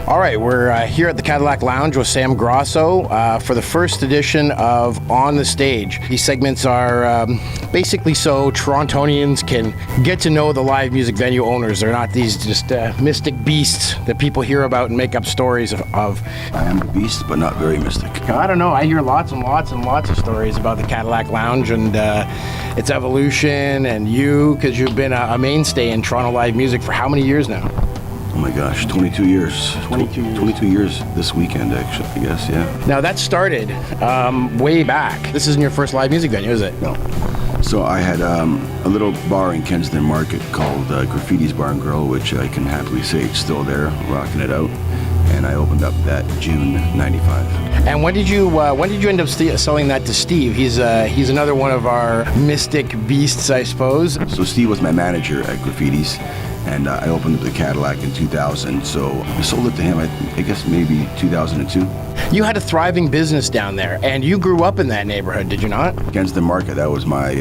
All right, we're here at the Cadillac Lounge with Sam Grosso for the first edition of On the Stage. These segments are basically so Torontonians can get to know the live music venue owners. They're not these just mystic beasts that people hear about and make up stories of. I am a beast, but not very mystic. I don't know. I hear lots and lots and lots of stories about the Cadillac Lounge and its evolution, and you, because you've been a mainstay in Toronto live music for how many years now? Oh my gosh, 22 years. 22 years this weekend, actually, I guess, yeah. Now that started way back. This isn't your first live music venue, is it? No. So I had a little bar in Kensington Market called Graffiti's Bar and Grill, which I can happily say it's still there, rocking it out. And I opened up that June '95. And when did you end up selling that to Steve? He's another one of our mystic beasts, I suppose. So Steve was my manager at Graffiti's, and I opened up the Cadillac in 2000. So I sold it to him, I guess maybe 2002. You had a thriving business down there, and you grew up in that neighborhood, did you not? Kensington Market, that was my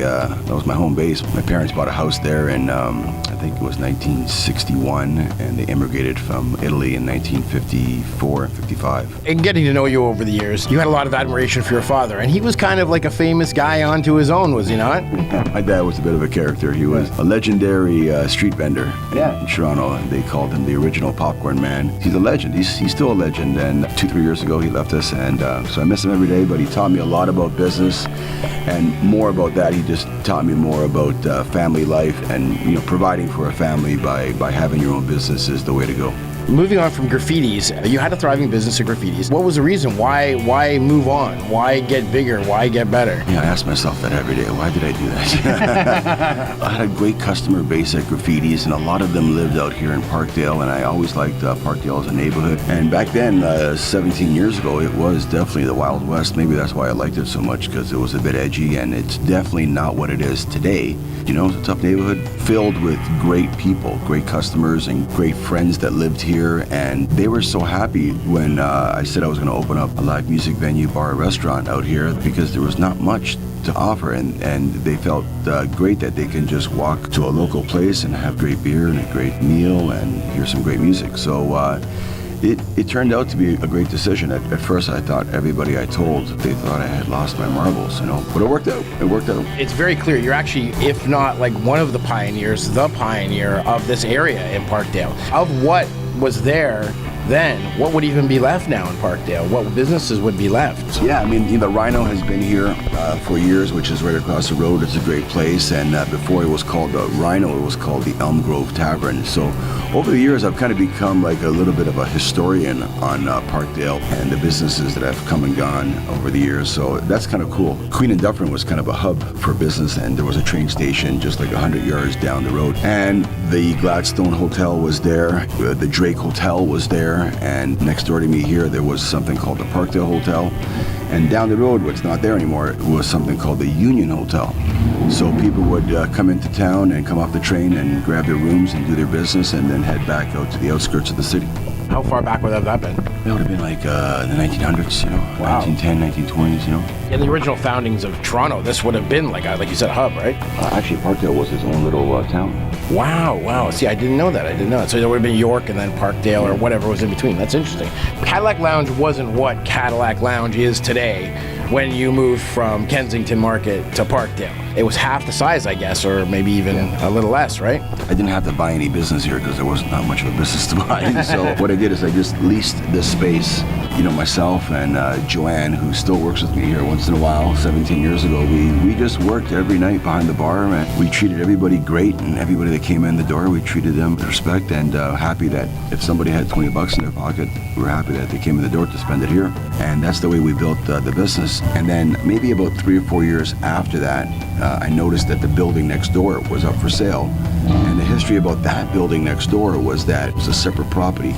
home base. My parents bought a house there in I think it was 1961, and they immigrated from Italy in 1954 and 55. And getting to know you over the years, you had a lot of admiration for your father, and he was kind of like a famous guy onto his own, was he not? My dad was a bit of a character. He was a legendary street vendor in Toronto, and they called him the original popcorn man. He's a legend. He's still a legend, and 2-3 years ago he left us, and so I miss him every day, but he taught me a lot about business, and more about that, he just taught me more about family life, and providing for a family by having your own business is the way to go. Moving on from Graffiti's, you had a thriving business at Graffiti's. What was the reason? Why move on? Why get bigger? Why get better? Yeah, I ask myself that every day. Why did I do that? I had a great customer base at Graffiti's, and a lot of them lived out here in Parkdale, and I always liked Parkdale as a neighborhood. And back then, 17 years ago, it was definitely the Wild West. Maybe that's why I liked it so much, because it was a bit edgy, and it's definitely not what it is today. It's a tough neighborhood filled with great people, great customers, and great friends that lived here. And they were so happy when I said I was going to open up a live music venue, bar, restaurant out here, because there was not much to offer, and they felt great that they can just walk to a local place and have great beer and a great meal and hear some great music. So it turned out to be a great decision. At first, I thought everybody I told, they thought I had lost my marbles, but it worked out. It worked out. It's very clear you're actually, if not like one of the pioneers, the pioneer of this area in Parkdale. Of what was there then, what would even be left now in Parkdale? What businesses would be left? Yeah, I mean, the Rhino has been here for years, which is right across the road. It's a great place, and before it was called the Rhino, it was called the Elm Grove Tavern. So over the years, I've kind of become like a little bit of a historian on Parkdale and the businesses that have come and gone over the years. So that's kind of cool. Queen and Dufferin was kind of a hub for business, and there was a train station just like 100 yards down the road. And the Gladstone Hotel was there. The Drake Hotel was there. And next door to me here, there was something called the Parkdale Hotel. And down the road, what's not there anymore, it was something called the Union Hotel. So people would come into town and come off the train and grab their rooms and do their business and then head back out to the outskirts of the city. How far back would that have been? That would have been like the 1900s, Wow. 1910, 1920s, In the original foundings of Toronto, this would have been like you said, a hub, right? Actually, Parkdale was his own little town. Wow. See, I didn't know that. So there would have been York and then Parkdale or whatever was in between. That's interesting. Cadillac Lounge wasn't what Cadillac Lounge is today when you moved from Kensington Market to Parkdale. It was half the size, I guess, or maybe even a little less, right? I didn't have to buy any business here because there wasn't that much of a business to buy. So what I did is I just leased this space. Myself and Joanne, who still works with me here once in a while, 17 years ago, we just worked every night behind the bar, and we treated everybody great, and everybody that came in the door, we treated them with respect, and happy that if somebody had 20 bucks in their pocket, we were happy that they came in the door to spend it here. And that's the way we built the business. And then maybe about 3 or 4 years after that, I noticed that the building next door was up for sale. And the history about that building next door was that it was a separate property.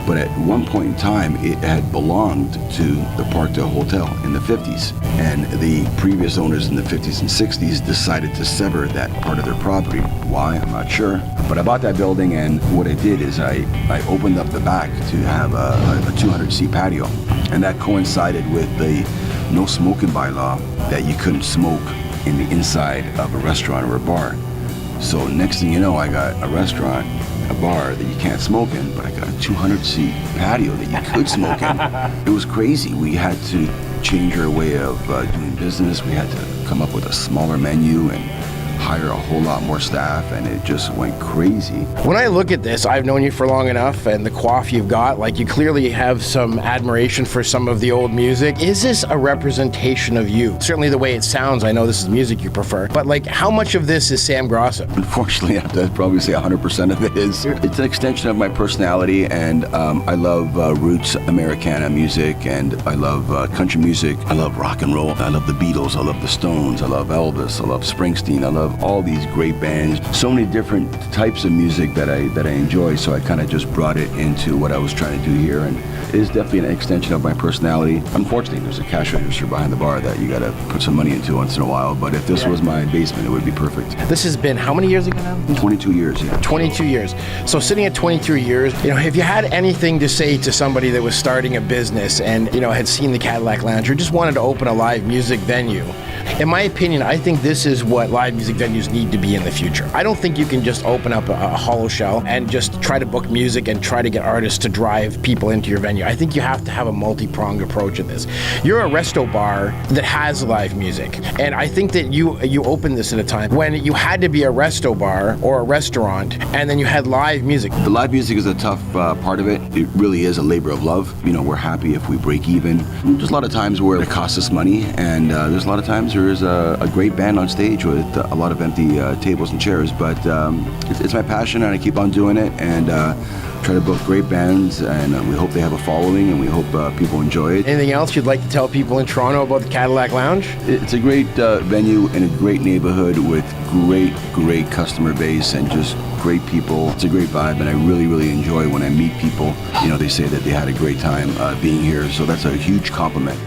But at one point in time, it had belonged to the Parkdale Hotel in the 50s. And the previous owners in the 50s and 60s decided to sever that part of their property. Why? I'm not sure. But I bought that building, and what I did is I opened up the back to have a 200-seat patio. And that coincided with the no smoking bylaw, that you couldn't smoke in the inside of a restaurant or a bar. So next thing you know, I got a restaurant, a bar that you can't smoke in, but I got a 200-seat patio that you could smoke in. It was crazy. We had to change our way of doing business. We had to come up with a smaller menu and hire a whole lot more staff, and it just went crazy. When I look at this, I've known you for long enough, and the coif you've got, like, you clearly have some admiration for some of the old music. Is this a representation of you? Certainly the way it sounds, I know this is music you prefer, but like, how much of this is Sam Grosso? Unfortunately, I have to probably say 100% of it is. It's an extension of my personality, and I love roots Americana music, and I love country music. I love rock and roll. I love the Beatles. I love the Stones. I love Elvis. I love Springsteen. I love all these great bands, so many different types of music that I enjoy, so I kind of just brought it into what I was trying to do here, and it is definitely an extension of my personality. Unfortunately, there's a cash register behind the bar that you gotta put some money into once in a while, but if this was my basement, it would be perfect. This has been how many years ago now? 22 years, yeah. 22 years. So sitting at 22 years, if you had anything to say to somebody that was starting a business and, had seen the Cadillac Lounge or just wanted to open a live music venue, in my opinion, I think this is what live music venues need to be in the future. I don't think you can just open up a hollow shell and just try to book music and try to get artists to drive people into your venue. I think you have to have a multi-pronged approach in this. You're a resto bar that has live music, and I think that you opened this at a time when you had to be a resto bar or a restaurant, and then you had live music. The live music is a tough part of it. It really is a labor of love. We're happy if we break even. There's a lot of times where it costs us money, and there's a lot of times there's a great band on stage with a lot of empty tables and chairs, but it's my passion, and I keep on doing it, and try to book great bands, and we hope they have a following, and we hope people enjoy it. Anything else you'd like to tell people in Toronto about the Cadillac Lounge? It's a great venue in a great neighborhood with great customer base and just great people. It's a great vibe, and I really enjoy when I meet people. They say that they had a great time being here, so that's a huge compliment.